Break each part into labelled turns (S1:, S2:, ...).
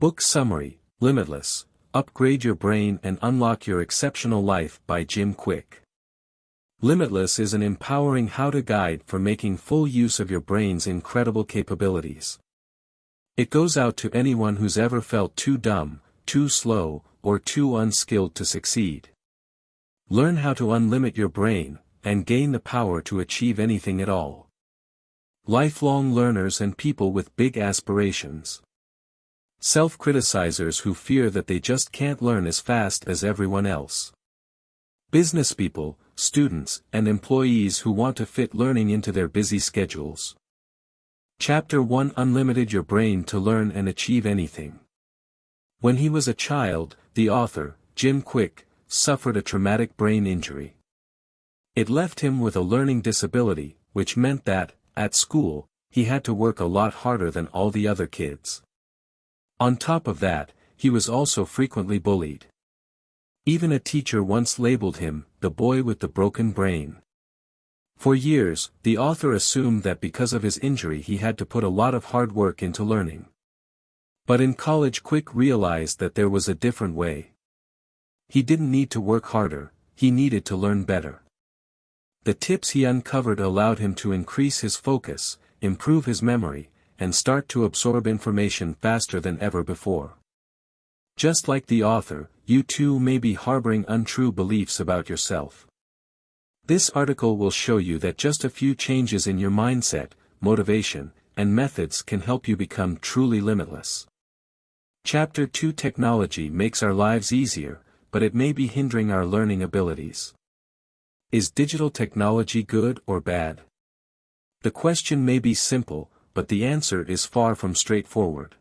S1: Book Summary, Limitless, Upgrade Your Brain and Unlock Your Exceptional Life by Jim Kwik. Limitless is an empowering how-to guide for making full use of your brain's incredible capabilities. It goes out to anyone who's ever felt too dumb, too slow, or too unskilled to succeed. Learn how to unlimit your brain, and gain the power to achieve anything at all. Lifelong learners and people with big aspirations. Self-criticizers who fear that they just can't learn as fast as everyone else. Business people, students, and employees who want to fit learning into their busy schedules. Chapter 1: Unlimited Your Brain to Learn and Achieve Anything. When he was a child, the author, Jim Kwik, suffered a traumatic brain injury. It left him with a learning disability, which meant that, at school, he had to work a lot harder than all the other kids. On top of that, he was also frequently bullied. Even a teacher once labeled him, the boy with the broken brain. For years, the author assumed that because of his injury he had to put a lot of hard work into learning. But in college Kwik realized that there was a different way. He didn't need to work harder, he needed to learn better. The tips he uncovered allowed him to increase his focus, improve his memory, and start to absorb information faster than ever before. Just like the author, you too may be harboring untrue beliefs about yourself. This article will show you that just a few changes in your mindset, motivation, and methods can help you become truly limitless. Chapter 2: Technology makes our lives easier, but it may be hindering our learning abilities. Is digital technology good or bad? The question may be simple, but the answer is far from straightforward.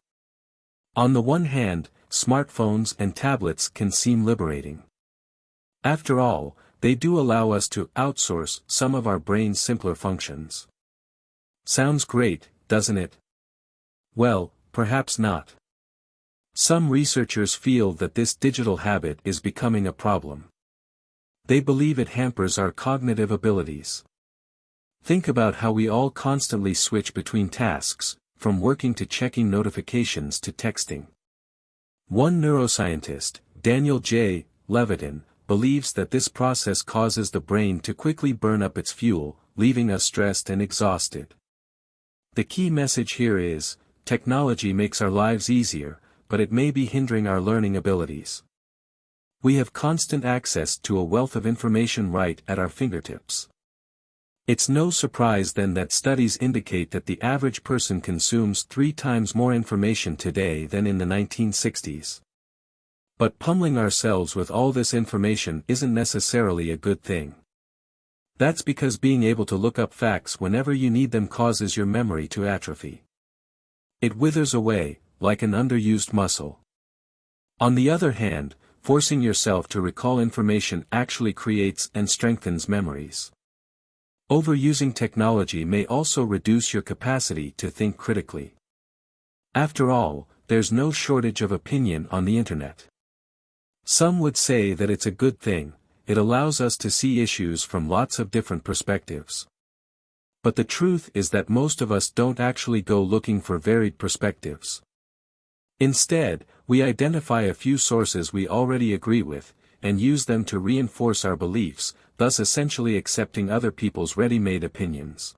S1: On the one hand, smartphones and tablets can seem liberating. After all, they do allow us to outsource some of our brain's simpler functions. Sounds great, doesn't it? Well, perhaps not. Some researchers feel that this digital habit is becoming a problem. They believe it hampers our cognitive abilities. Think about how we all constantly switch between tasks, from working to checking notifications to texting. One neuroscientist, Daniel J. Levitin, believes that this process causes the brain to quickly burn up its fuel, leaving us stressed and exhausted. The key message here is, technology makes our lives easier, but it may be hindering our learning abilities. We have constant access to a wealth of information right at our fingertips. It's no surprise then that studies indicate that the average person consumes 3 times more information today than in the 1960s. But pummeling ourselves with all this information isn't necessarily a good thing. That's because being able to look up facts whenever you need them causes your memory to atrophy. It withers away, like an underused muscle. On the other hand, forcing yourself to recall information actually creates and strengthens memories. Overusing technology may also reduce your capacity to think critically. After all, there's no shortage of opinion on the internet. Some would say that it's a good thing, it allows us to see issues from lots of different perspectives. But the truth is that most of us don't actually go looking for varied perspectives. Instead, we identify a few sources we already agree with, and use them to reinforce our beliefs, thus essentially accepting other people's ready-made opinions.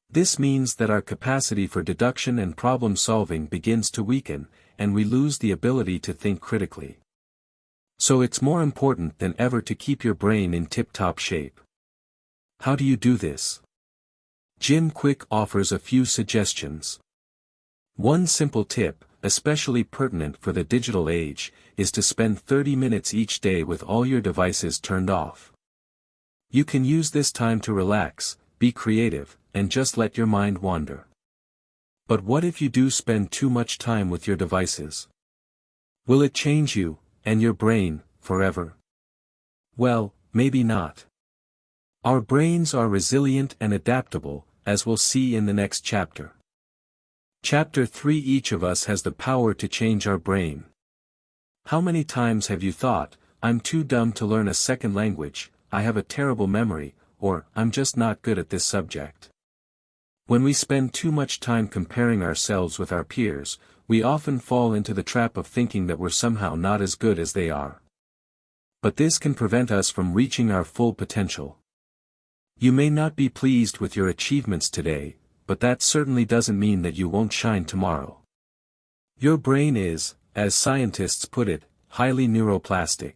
S1: This means that our capacity for deduction and problem-solving begins to weaken, and we lose the ability to think critically. So it's more important than ever to keep your brain in tip-top shape. How do you do this? Jim Kwik offers a few suggestions. One simple tip, especially pertinent for the digital age, is to spend 30 minutes each day with all your devices turned off. You can use this time to relax, be creative, and just let your mind wander. But what if you do spend too much time with your devices? Will it change you, and your brain, forever? Well, maybe not. Our brains are resilient and adaptable, as we'll see in the next chapter. Chapter 3: Each of us has the power to change our brain. How many times have you thought, I'm too dumb to learn a second language, I have a terrible memory, or I'm just not good at this subject? When we spend too much time comparing ourselves with our peers, we often fall into the trap of thinking that we're somehow not as good as they are. But this can prevent us from reaching our full potential. You may not be pleased with your achievements today, but that certainly doesn't mean that you won't shine tomorrow. Your brain is, as scientists put it, highly neuroplastic.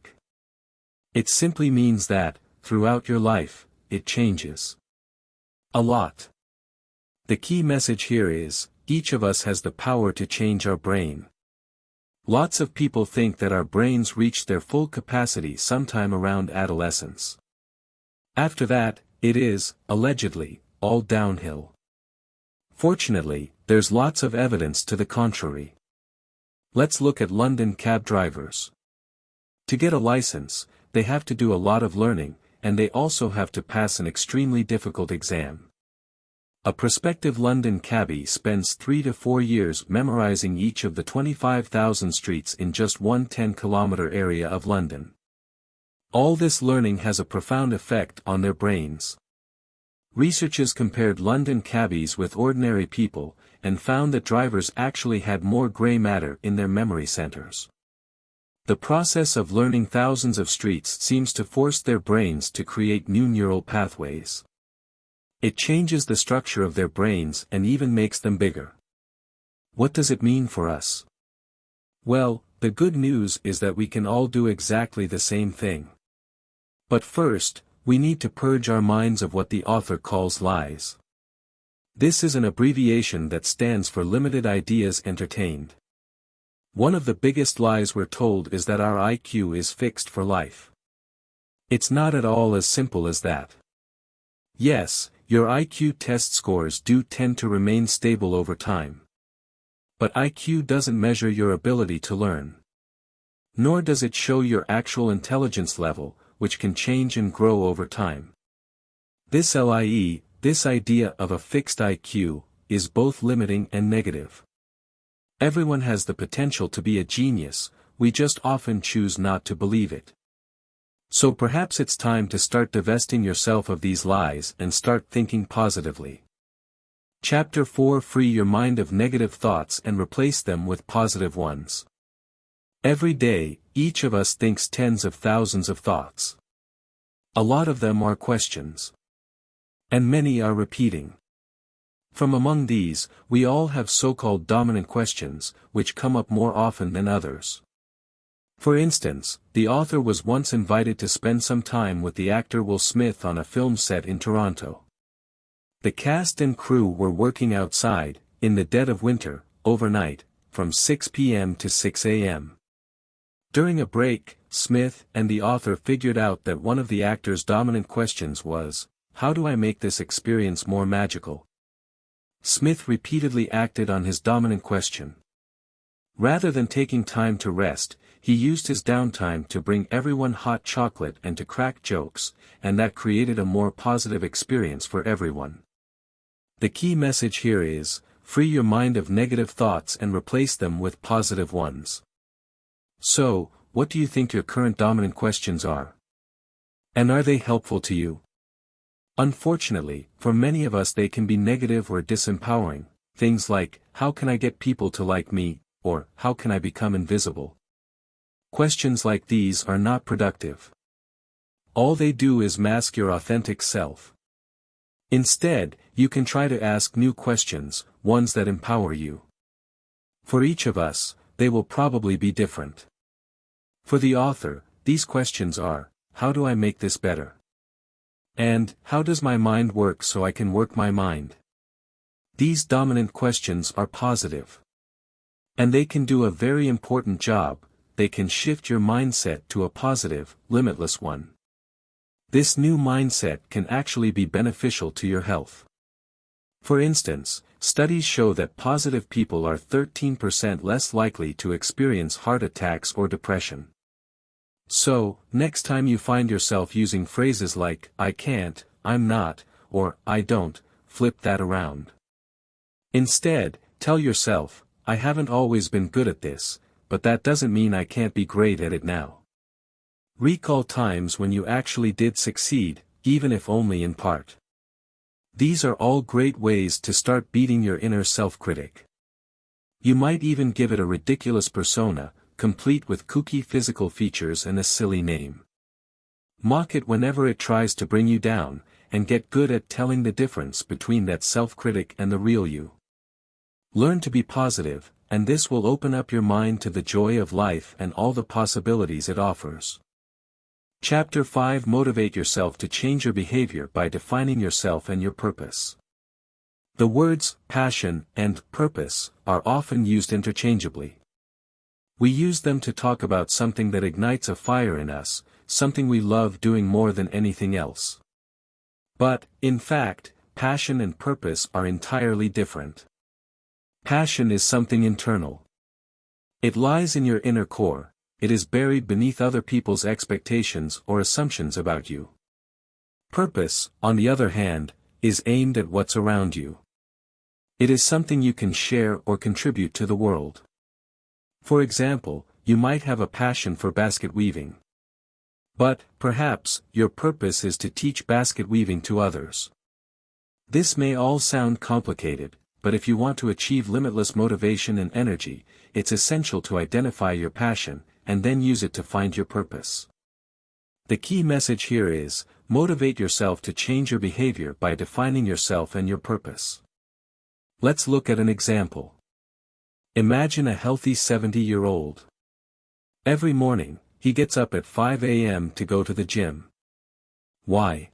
S1: It simply means that, throughout your life, it changes a lot. The key message here is, each of us has the power to change our brain. Lots of people think that our brains reach their full capacity sometime around adolescence. After that, it is, allegedly, all downhill. Fortunately, there's lots of evidence to the contrary. Let's look at London cab drivers. To get a license, they have to do a lot of learning, and they also have to pass an extremely difficult exam. A prospective London cabbie spends 3 to 4 years memorizing each of the 25,000 streets in just one 10-kilometer area of London. All this learning has a profound effect on their brains. Researchers compared London cabbies with ordinary people, and found that drivers actually had more grey matter in their memory centers. The process of learning thousands of streets seems to force their brains to create new neural pathways. It changes the structure of their brains and even makes them bigger. What does it mean for us? Well, the good news is that we can all do exactly the same thing. But first, we need to purge our minds of what the author calls lies. This is an abbreviation that stands for limited ideas entertained. One of the biggest lies we're told is that our IQ is fixed for life. It's not at all as simple as that. Yes, your IQ test scores do tend to remain stable over time. But IQ doesn't measure your ability to learn. Nor does it show your actual intelligence level, which can change and grow over time. This idea of a fixed IQ, is both limiting and negative. Everyone has the potential to be a genius, we just often choose not to believe it. So perhaps it's time to start divesting yourself of these lies and start thinking positively. Chapter 4: Free your mind of negative thoughts and replace them with positive ones. Every day, each of us thinks tens of thousands of thoughts. A lot of them are questions. And many are repeating. From among these, we all have so-called dominant questions, which come up more often than others. For instance, the author was once invited to spend some time with the actor Will Smith on a film set in Toronto. The cast and crew were working outside, in the dead of winter, overnight, from 6 p.m. to 6 a.m. During a break, Smith and the author figured out that one of the actor's dominant questions was, "How do I make this experience more magical?" Smith repeatedly acted on his dominant question. Rather than taking time to rest, he used his downtime to bring everyone hot chocolate and to crack jokes, and that created a more positive experience for everyone. The key message here is, free your mind of negative thoughts and replace them with positive ones. So, what do you think your current dominant questions are? And are they helpful to you? Unfortunately, for many of us they can be negative or disempowering, things like, how can I get people to like me, or how can I become invisible? Questions like these are not productive. All they do is mask your authentic self. Instead, you can try to ask new questions, ones that empower you. For each of us, they will probably be different. For the author, these questions are, how do I make this better? And, how does my mind work so I can work my mind? These dominant questions are positive. And they can do a very important job, they can shift your mindset to a positive, limitless one. This new mindset can actually be beneficial to your health. For instance, studies show that positive people are 13% less likely to experience heart attacks or depression. So, next time you find yourself using phrases like, I can't, I'm not, or I don't, flip that around. Instead, tell yourself, I haven't always been good at this, but that doesn't mean I can't be great at it now. Recall times when you actually did succeed, even if only in part. These are all great ways to start beating your inner self-critic. You might even give it a ridiculous persona, complete with kooky physical features and a silly name. Mock it whenever it tries to bring you down, and get good at telling the difference between that self-critic and the real you. Learn to be positive, and this will open up your mind to the joy of life and all the possibilities it offers. Chapter 5: Motivate yourself to change your behavior by defining yourself and your purpose. The words passion and purpose are often used interchangeably. We use them to talk about something that ignites a fire in us, something we love doing more than anything else. But, in fact, passion and purpose are entirely different. Passion is something internal. It lies in your inner core. It is buried beneath other people's expectations or assumptions about you. Purpose, on the other hand, is aimed at what's around you. It is something you can share or contribute to the world. For example, you might have a passion for basket weaving. But, perhaps, your purpose is to teach basket weaving to others. This may all sound complicated, but if you want to achieve limitless motivation and energy, it's essential to identify your passion, and then use it to find your purpose. The key message here is, motivate yourself to change your behavior by defining yourself and your purpose. Let's look at an example. Imagine a healthy 70-year-old. Every morning, he gets up at 5 a.m. to go to the gym. Why?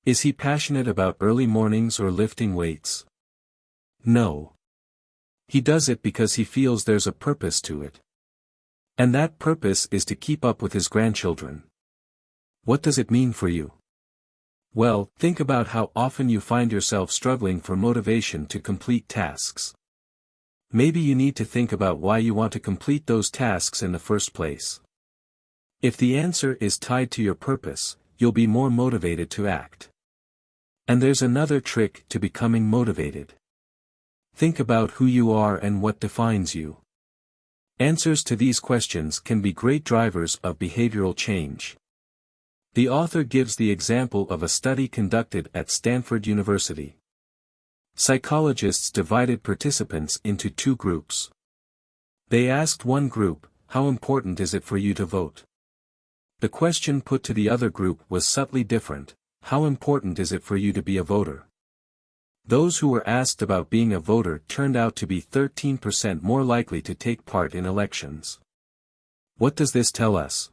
S1: Is he passionate about early mornings or lifting weights? No. He does it because he feels there's a purpose to it. And that purpose is to keep up with his grandchildren. What does it mean for you? Well, think about how often you find yourself struggling for motivation to complete tasks. Maybe you need to think about why you want to complete those tasks in the first place. If the answer is tied to your purpose, you'll be more motivated to act. And there's another trick to becoming motivated. Think about who you are and what defines you. Answers to these questions can be great drivers of behavioral change. The author gives the example of a study conducted at Stanford University. Psychologists divided participants into two groups. They asked one group, "How important is it for you to vote?" The question put to the other group was subtly different: "How important is it for you to be a voter?" Those who were asked about being a voter turned out to be 13% more likely to take part in elections. What does this tell us?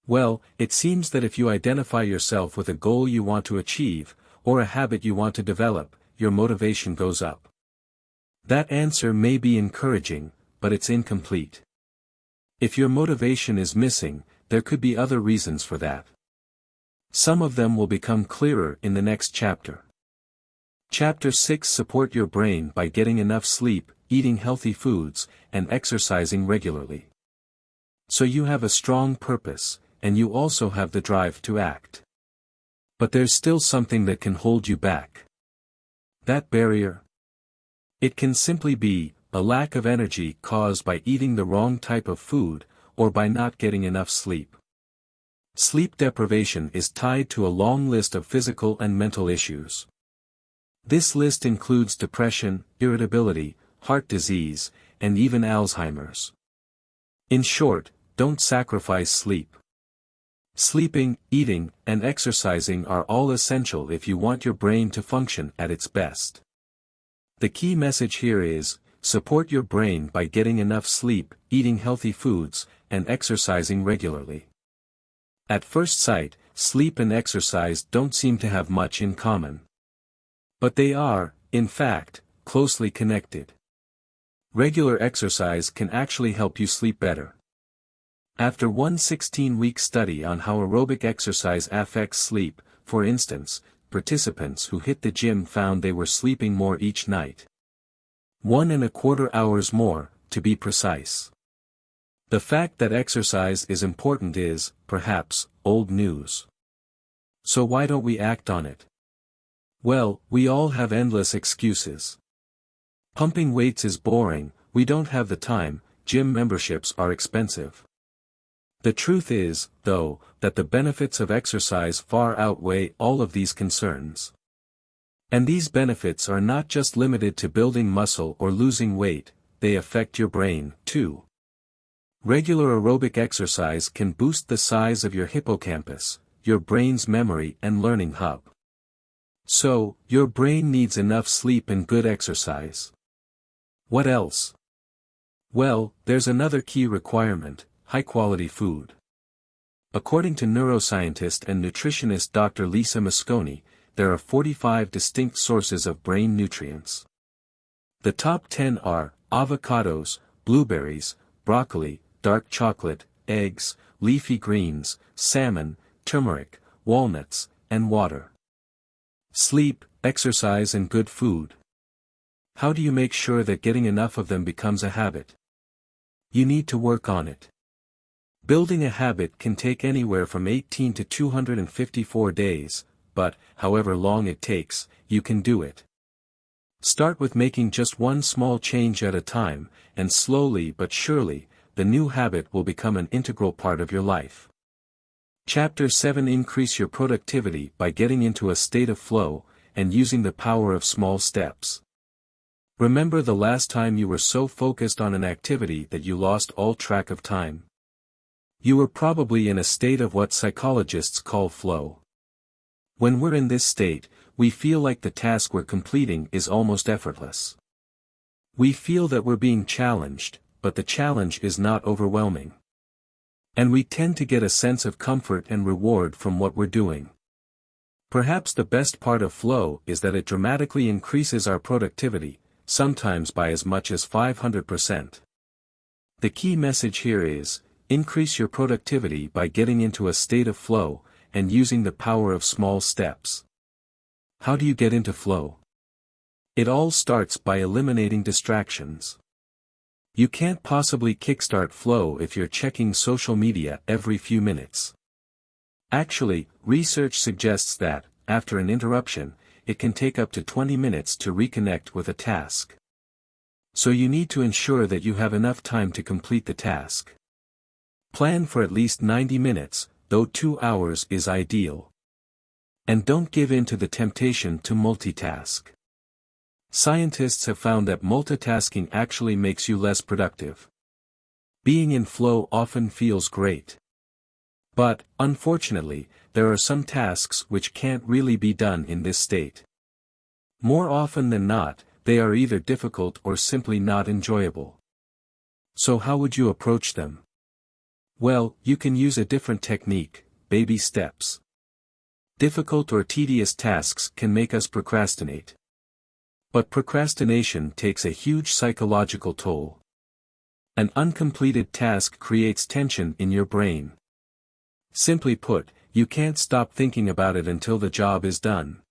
S1: Well, it seems that if you identify yourself with a goal you want to achieve, or a habit you want to develop, your motivation goes up. That answer may be encouraging, but it's incomplete. If your motivation is missing, there could be other reasons for that. Some of them will become clearer in the next chapter. Chapter 6: Support your brain by getting enough sleep, eating healthy foods, and exercising regularly. So you have a strong purpose, and you also have the drive to act. But there's still something that can hold you back. That barrier? It can simply be a lack of energy caused by eating the wrong type of food, or by not getting enough sleep. Sleep deprivation is tied to a long list of physical and mental issues. This list includes depression, irritability, heart disease, and even Alzheimer's. In short, don't sacrifice sleep. Sleeping, eating, and exercising are all essential if you want your brain to function at its best. The key message here is, support your brain by getting enough sleep, eating healthy foods, and exercising regularly. At first sight, sleep and exercise don't seem to have much in common. But they are, in fact, closely connected. Regular exercise can actually help you sleep better. After one 16-week study on how aerobic exercise affects sleep, for instance, participants who hit the gym found they were sleeping more each night. 1.25 hours more, to be precise. The fact that exercise is important is, perhaps, old news. So why don't we act on it? Well, we all have endless excuses. Pumping weights is boring, we don't have the time, gym memberships are expensive. The truth is, though, that the benefits of exercise far outweigh all of these concerns. And these benefits are not just limited to building muscle or losing weight, they affect your brain, too. Regular aerobic exercise can boost the size of your hippocampus, your brain's memory and learning hub. So, your brain needs enough sleep and good exercise. What else? Well, there's another key requirement: high-quality food. According to neuroscientist and nutritionist Dr. Lisa Mosconi, there are 45 distinct sources of brain nutrients. The top 10 are avocados, blueberries, broccoli, dark chocolate, eggs, leafy greens, salmon, turmeric, walnuts, and water. Sleep, exercise and good food. How do you make sure that getting enough of them becomes a habit? You need to work on it. Building a habit can take anywhere from 18 to 254 days, but, however long it takes, you can do it. Start with making just one small change at a time, and slowly but surely, the new habit will become an integral part of your life. Chapter 7: Increase your productivity by getting into a state of flow, and using the power of small steps. Remember the last time you were so focused on an activity that you lost all track of time? You were probably in a state of what psychologists call flow. When we're in this state, we feel like the task we're completing is almost effortless. We feel that we're being challenged, but the challenge is not overwhelming. And we tend to get a sense of comfort and reward from what we're doing. Perhaps the best part of flow is that it dramatically increases our productivity, sometimes by as much as 500%. The key message here is: increase your productivity by getting into a state of flow, and using the power of small steps. How do you get into flow? It all starts by eliminating distractions. You can't possibly kickstart flow if you're checking social media every few minutes. Actually, research suggests that, after an interruption, it can take up to 20 minutes to reconnect with a task. So you need to ensure that you have enough time to complete the task. Plan for at least 90 minutes, though 2 hours is ideal. And don't give in to the temptation to multitask. Scientists have found that multitasking actually makes you less productive. Being in flow often feels great. But, unfortunately, there are some tasks which can't really be done in this state. More often than not, they are either difficult or simply not enjoyable. So how would you approach them? Well, you can use a different technique: baby steps. Difficult or tedious tasks can make us procrastinate. But procrastination takes a huge psychological toll. An uncompleted task creates tension in your brain. Simply put, you can't stop thinking about it until the job is done.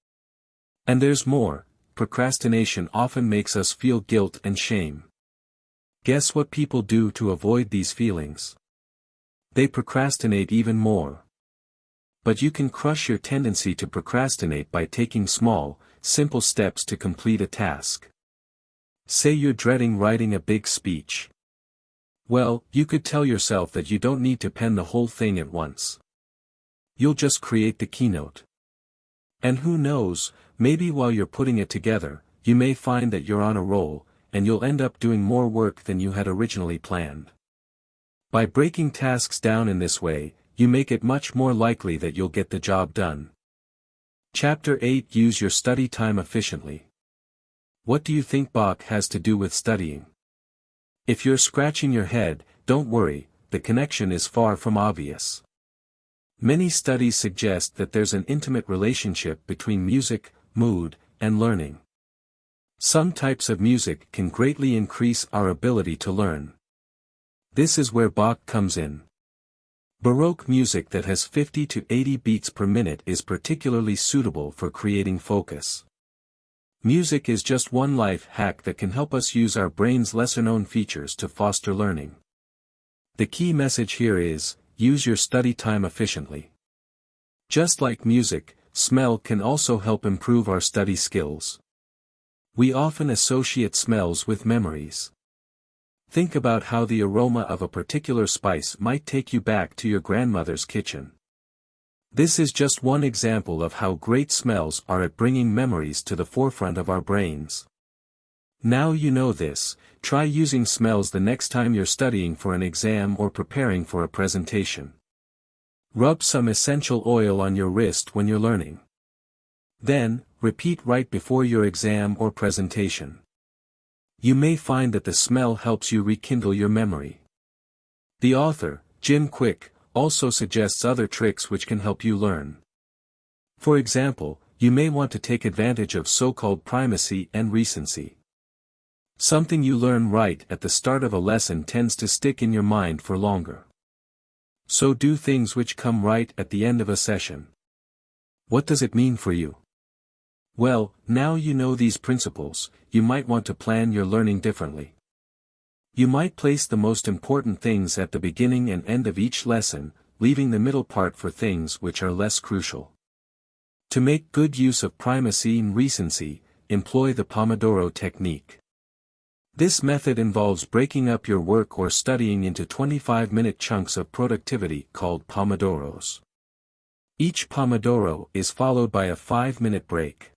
S1: And there's more: procrastination often makes us feel guilt and shame. Guess what people do to avoid these feelings? They procrastinate even more. But you can crush your tendency to procrastinate by taking small, simple steps to complete a task. Say you're dreading writing a big speech. Well, you could tell yourself that you don't need to pen the whole thing at once. You'll just create the keynote. And who knows, maybe while you're putting it together, you may find that you're on a roll, and you'll end up doing more work than you had originally planned. By breaking tasks down in this way, you make it much more likely that you'll get the job done. Chapter 8: Use your study time efficiently. What do you think Bach has to do with studying? If you're scratching your head, don't worry, the connection is far from obvious. Many studies suggest that there's an intimate relationship between music, mood, and learning. Some types of music can greatly increase our ability to learn. This is where Bach comes in. Baroque music that has 50 to 80 beats per minute is particularly suitable for creating focus. Music is just one life hack that can help us use our brain's lesser-known features to foster learning. The key message here is: use your study time efficiently. Just like music, smell can also help improve our study skills. We often associate smells with memories. Think about how the aroma of a particular spice might take you back to your grandmother's kitchen. This is just one example of how great smells are at bringing memories to the forefront of our brains. Now you know this, try using smells the next time you're studying for an exam or preparing for a presentation. Rub some essential oil on your wrist when you're learning. Then, repeat right before your exam or presentation. You may find that the smell helps you rekindle your memory. The author, Kwik, also suggests other tricks which can help you learn. For example, you may want to take advantage of so-called primacy and recency. Something you learn right at the start of a lesson tends to stick in your mind for longer. So do things which come right at the end of a session. What does it mean for you? Well, now you know these principles, you might want to plan your learning differently. You might place the most important things at the beginning and end of each lesson, leaving the middle part for things which are less crucial. To make good use of primacy and recency, employ the Pomodoro technique. This method involves breaking up your work or studying into 25-minute chunks of productivity called Pomodoros. Each Pomodoro is followed by a 5-minute break.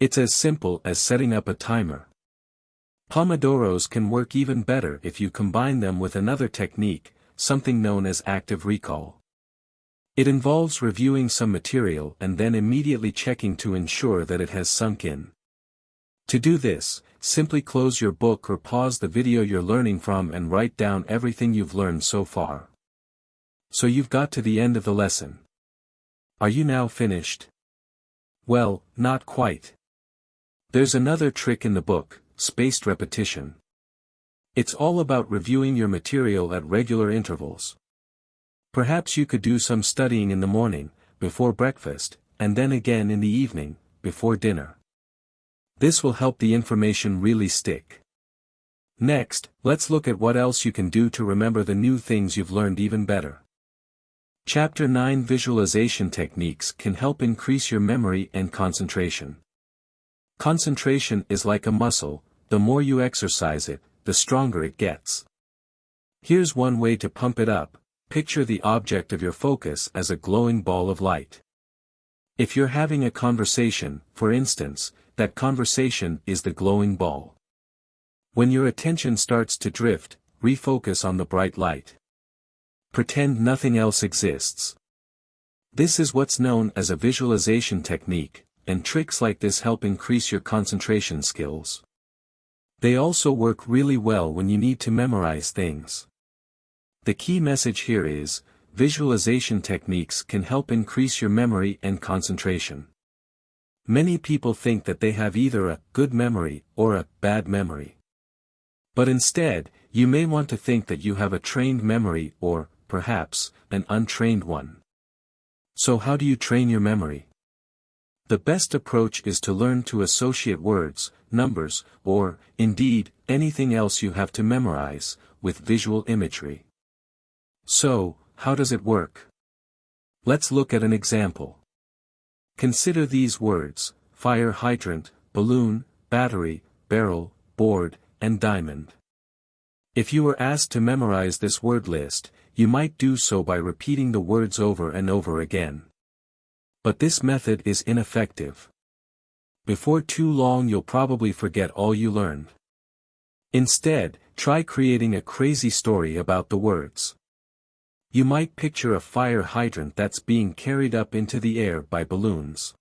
S1: It's as simple as setting up a timer. Pomodoros can work even better if you combine them with another technique, something known as active recall. It involves reviewing some material and then immediately checking to ensure that it has sunk in. To do this, simply close your book or pause the video you're learning from and write down everything you've learned so far. So you've got to the end of the lesson. Are you now finished? Well, not quite. There's another trick in the book, spaced repetition. It's all about reviewing your material at regular intervals. Perhaps you could do some studying in the morning, before breakfast, and then again in the evening, before dinner. This will help the information really stick. Next, let's look at what else you can do to remember the new things you've learned even better. Chapter 9 Visualization Techniques can help increase your memory and concentration. Concentration is like a muscle, the more you exercise it, the stronger it gets. Here's one way to pump it up, picture the object of your focus as a glowing ball of light. If you're having a conversation, for instance, that conversation is the glowing ball. When your attention starts to drift, refocus on the bright light. Pretend nothing else exists. This is what's known as a visualization technique, and tricks like this help increase your concentration skills. They also work really well when you need to memorize things. The key message here is, visualization techniques can help increase your memory and concentration. Many people think that they have either a good memory or a bad memory. But instead, you may want to think that you have a trained memory or, perhaps, an untrained one. So how do you train your memory? The best approach is to learn to associate words, numbers, or, indeed, anything else you have to memorize, with visual imagery. So, how does it work? Let's look at an example. Consider these words: fire hydrant, balloon, battery, barrel, board, and diamond. If you were asked to memorize this word list, you might do so by repeating the words over and over again. But this method is ineffective. Before too long you'll probably forget all you learned. Instead, try creating a crazy story about the words. You might picture a fire hydrant that's being carried up into the air by balloons.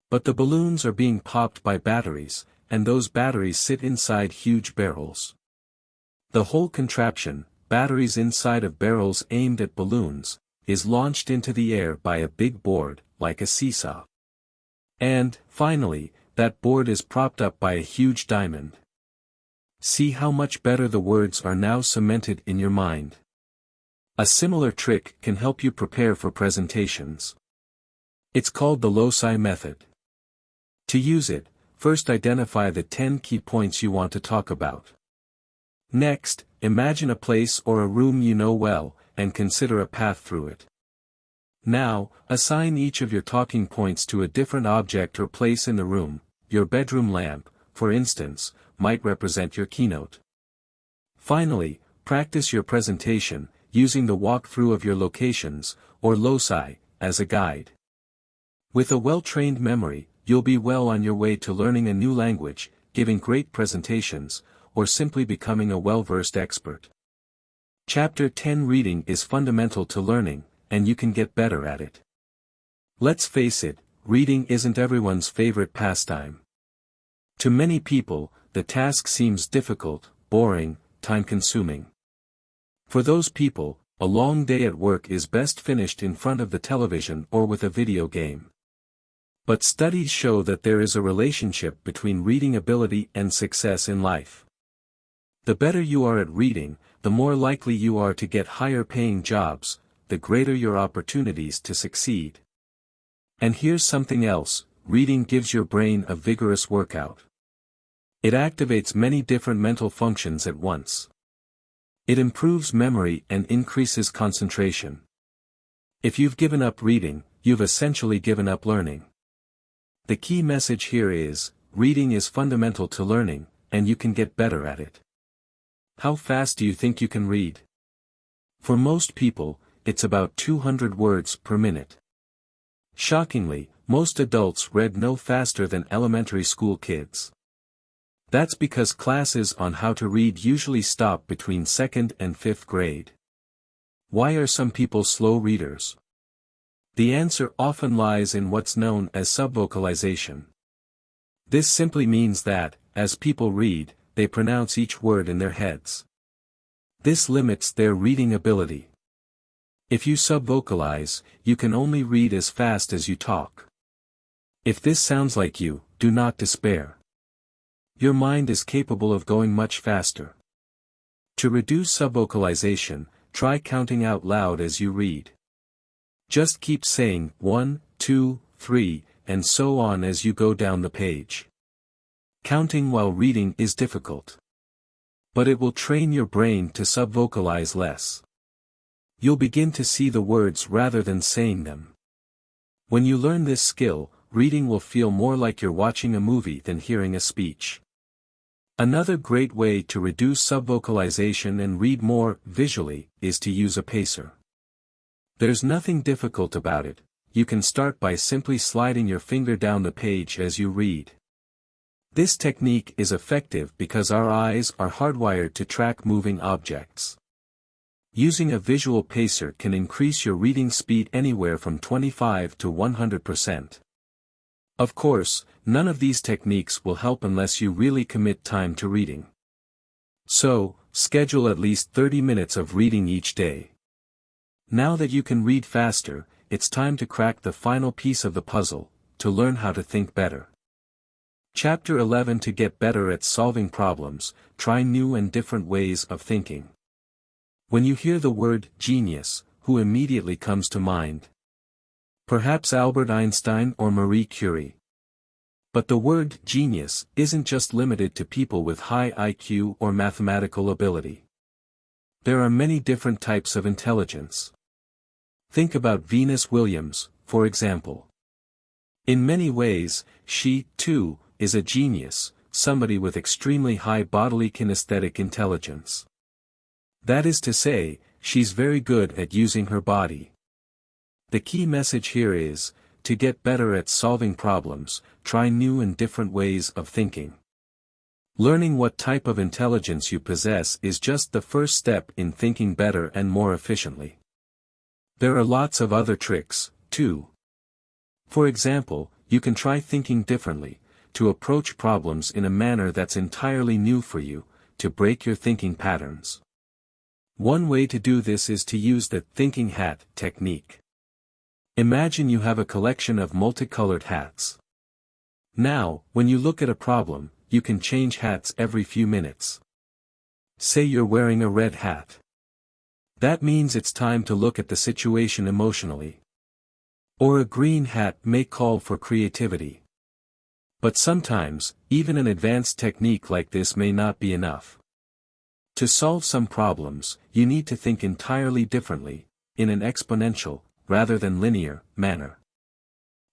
S1: But the balloons are being popped by batteries, and those batteries sit inside huge barrels. The whole contraption, batteries inside of barrels aimed at balloons, is launched into the air by a big board, like a seesaw. And, finally, that board is propped up by a huge diamond. See how much better the words are now cemented in your mind. A similar trick can help you prepare for presentations. It's called the loci method. To use it, first identify the 10 key points you want to talk about. Next, imagine a place or a room you know well, and consider a path through it. Now, assign each of your talking points to a different object or place in the room. Your bedroom lamp, for instance, might represent your keynote. Finally, practice your presentation, using the walkthrough of your locations, or loci, as a guide. With a well-trained memory, you'll be well on your way to learning a new language, giving great presentations, or simply becoming a well-versed expert. Chapter 10 Reading is fundamental to learning, and you can get better at it. Let's face it, reading isn't everyone's favorite pastime. To many people, the task seems difficult, boring, time-consuming. For those people, a long day at work is best finished in front of the television or with a video game. But studies show that there is a relationship between reading ability and success in life. The better you are at reading, the more likely you are to get higher-paying jobs, the greater your opportunities to succeed. And here's something else, reading gives your brain a vigorous workout. It activates many different mental functions at once. It improves memory and increases concentration. If you've given up reading, you've essentially given up learning. The key message here is, reading is fundamental to learning, and you can get better at it. How fast do you think you can read? For most people, it's about 200 words per minute. Shockingly, most adults read no faster than elementary school kids. That's because classes on how to read usually stop between 2nd and 5th grade. Why are some people slow readers? The answer often lies in what's known as subvocalization. This simply means that, as people read, they pronounce each word in their heads. This limits their reading ability. If you subvocalize, you can only read as fast as you talk. If this sounds like you, do not despair. Your mind is capable of going much faster. To reduce subvocalization, try counting out loud as you read. Just keep saying 1, 2, 3, and so on as you go down the page. Counting while reading is difficult. But it will train your brain to subvocalize less. You'll begin to see the words rather than saying them. When you learn this skill, reading will feel more like you're watching a movie than hearing a speech. Another great way to reduce subvocalization and read more visually is to use a pacer. There's nothing difficult about it. You can start by simply sliding your finger down the page as you read. This technique is effective because our eyes are hardwired to track moving objects. Using a visual pacer can increase your reading speed anywhere from 25 to 100%. Of course, none of these techniques will help unless you really commit time to reading. So, schedule at least 30 minutes of reading each day. Now that you can read faster, it's time to crack the final piece of the puzzle, to learn how to think better. Chapter 11 To get better at solving problems, try new and different ways of thinking. When you hear the word genius, who immediately comes to mind? Perhaps Albert Einstein or Marie Curie. But the word genius isn't just limited to people with high IQ or mathematical ability. There are many different types of intelligence. Think about Venus Williams, for example. In many ways, she, too, is a genius, somebody with extremely high bodily kinesthetic intelligence. That is to say, she's very good at using her body. The key message here is, to get better at solving problems, try new and different ways of thinking. Learning what type of intelligence you possess is just the first step in thinking better and more efficiently. There are lots of other tricks, too. For example, you can try thinking differently, to approach problems in a manner that's entirely new for you, to break your thinking patterns. One way to do this is to use the thinking hat technique. Imagine you have a collection of multicolored hats. Now, when you look at a problem, you can change hats every few minutes. Say you're wearing a red hat. That means it's time to look at the situation emotionally. Or a green hat may call for creativity. But sometimes, even an advanced technique like this may not be enough. To solve some problems, you need to think entirely differently, in an exponential, rather than linear, manner.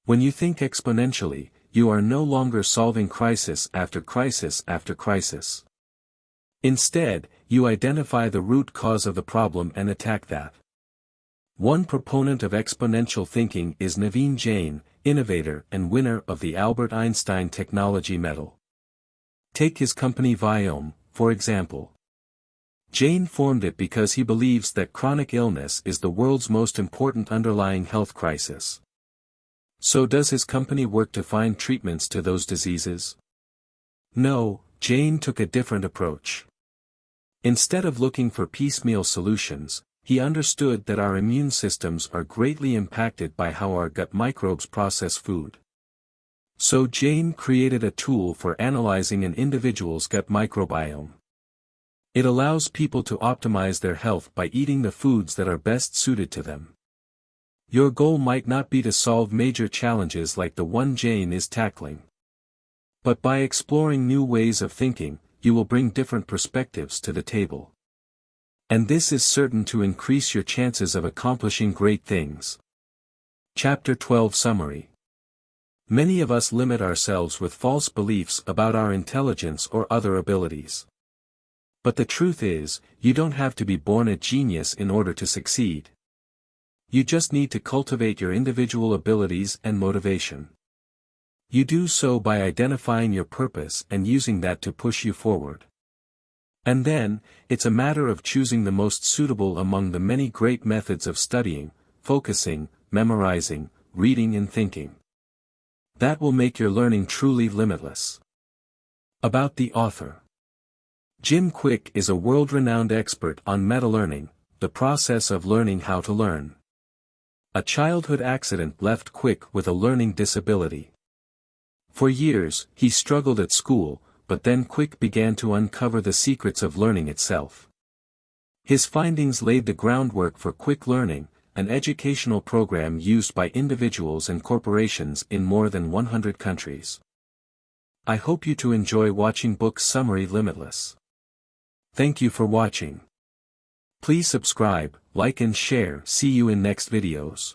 S1: When you think exponentially, you are no longer solving crisis after crisis after crisis. Instead, you identify the root cause of the problem and attack that. One proponent of exponential thinking is Naveen Jain, innovator and winner of the Albert Einstein Technology Medal. Take his company Viome, for example. Jane formed it because he believes that chronic illness is the world's most important underlying health crisis. So does his company work to find treatments to those diseases? No, Jane took a different approach. Instead of looking for piecemeal solutions, he understood that our immune systems are greatly impacted by how our gut microbes process food. So Jane created a tool for analyzing an individual's gut microbiome. It allows people to optimize their health by eating the foods that are best suited to them. Your goal might not be to solve major challenges like the one Jane is tackling. But by exploring new ways of thinking, you will bring different perspectives to the table. And this is certain to increase your chances of accomplishing great things. Chapter 12 Summary. Many of us limit ourselves with false beliefs about our intelligence or other abilities. But the truth is, you don't have to be born a genius in order to succeed. You just need to cultivate your individual abilities and motivation. You do so by identifying your purpose and using that to push you forward. And then, it's a matter of choosing the most suitable among the many great methods of studying, focusing, memorizing, reading and thinking. That will make your learning truly limitless. About the author. Jim Kwik is a world-renowned expert on meta-learning, the process of learning how to learn. A childhood accident left Kwik with a learning disability. For years, he struggled at school, but then Kwik began to uncover the secrets of learning itself. His findings laid the groundwork for Kwik Learning, an educational program used by individuals and corporations in more than 100 countries. I hope you to enjoy watching book summary Limitless. Thank you for watching. Please subscribe, like and share. See you in next videos.